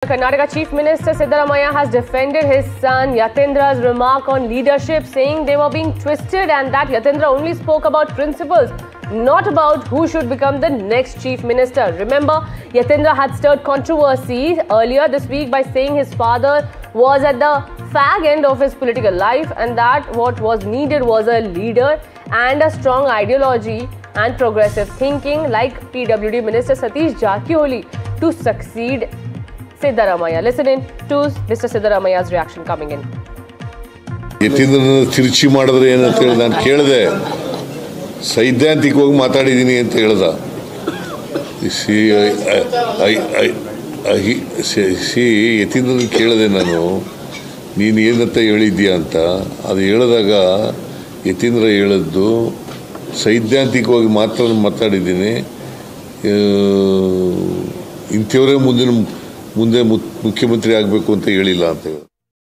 Karnataka Chief Minister Siddaramaiah has defended his son Yatendra's remark on leadership, saying they were being twisted and that Yatendra only spoke about principles, not about who should become the next Chief Minister. Remember, Yatendra had stirred controversy earlier this week by saying his father was at the fag end of his political life and that what was needed was a leader and a strong ideology and progressive thinking like PWD Minister Satish Jakioli to succeed Siddaramaiah. Listen in to Mr. Siddaramaiah's reaction coming in. ಯತೀಂದ್ರನ ತಿರುಚಿ ಮಾಡಿದ್ರೆ ಏನಂತ ಹೇಳಿ ನಾನು ಕೇಳಿದೆ, ಸೈದ್ಧಾಂತಿಕವಾಗಿ ಮಾತಾಡಿದ್ದೀನಿ ಅಂತ ಹೇಳ್ದ. ಯತೀಂದ್ರನ ಕೇಳಿದೆ ನಾನು, ನೀನು ಏನಂತ ಹೇಳಿದ್ಯಾ ಅಂತ. ಅದು ಹೇಳಿದಾಗ ಯತೀಂದ್ರ ಹೇಳಿದ್ದು ಸೈದ್ಧಾಂತಿಕವಾಗಿ ಮಾತ್ರ ಮಾತಾಡಿದ್ದೀನಿ, ಇಂಥವರೇ ಮುಂದೆ ಮುಖ್ಯಮಂತ್ರಿ ಆಗಬೇಕು ಅಂತ ಹೇಳಿಲ್ಲ ಅಂತ ಹೇಳಿ.